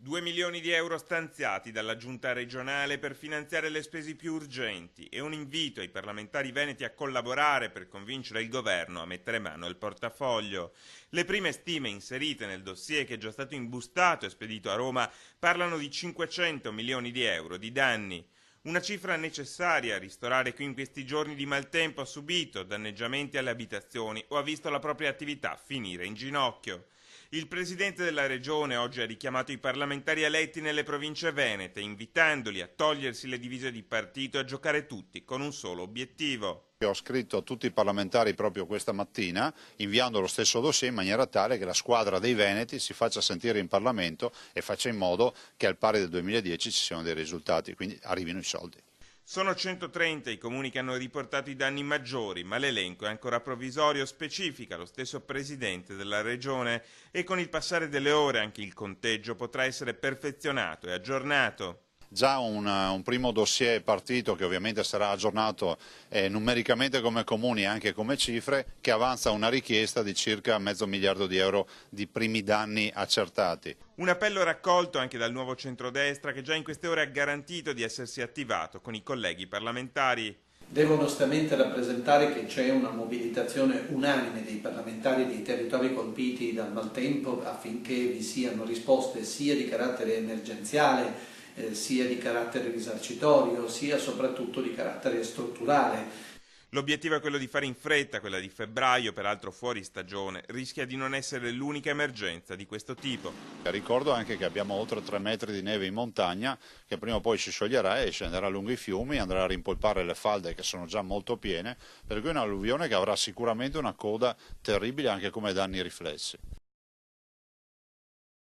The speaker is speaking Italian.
2 milioni di euro stanziati dalla giunta regionale per finanziare le spese più urgenti e un invito ai parlamentari veneti a collaborare per convincere il governo a mettere mano al portafoglio. Le prime stime inserite nel dossier, che è già stato imbustato e spedito a Roma, parlano di 500 milioni di euro di danni. Una cifra necessaria a ristorare chi in questi giorni di maltempo ha subito danneggiamenti alle abitazioni o ha visto la propria attività finire in ginocchio. Il presidente della regione oggi ha richiamato i parlamentari eletti nelle province venete, invitandoli a togliersi le divise di partito e a giocare tutti con un solo obiettivo. Ho scritto a tutti i parlamentari proprio questa mattina, inviando lo stesso dossier in maniera tale che la squadra dei veneti si faccia sentire in Parlamento e faccia in modo che al pari del 2010 ci siano dei risultati, quindi arrivino i soldi. Sono 130 i comuni che hanno riportato i danni maggiori, ma l'elenco è ancora provvisorio, specifica lo stesso presidente della regione, e con il passare delle ore anche il conteggio potrà essere perfezionato e aggiornato. Già un primo dossier è partito, che ovviamente sarà aggiornato numericamente come comuni e anche come cifre, che avanza una richiesta di circa mezzo miliardo di euro di primi danni accertati. Un appello raccolto anche dal nuovo centrodestra, che già in queste ore ha garantito di essersi attivato con i colleghi parlamentari. Devo onestamente rappresentare che c'è una mobilitazione unanime dei parlamentari dei territori colpiti dal maltempo affinché vi siano risposte sia di carattere emergenziale, sia di carattere risarcitorio, sia soprattutto di carattere strutturale. L'obiettivo è quello di fare in fretta. Quella di febbraio, peraltro fuori stagione, rischia di non essere l'unica emergenza di questo tipo. Ricordo anche che abbiamo oltre 3 metri di neve in montagna, che prima o poi si scioglierà e scenderà lungo i fiumi, andrà a rimpolpare le falde che sono già molto piene, per cui è un'alluvione che avrà sicuramente una coda terribile anche come danni riflessi.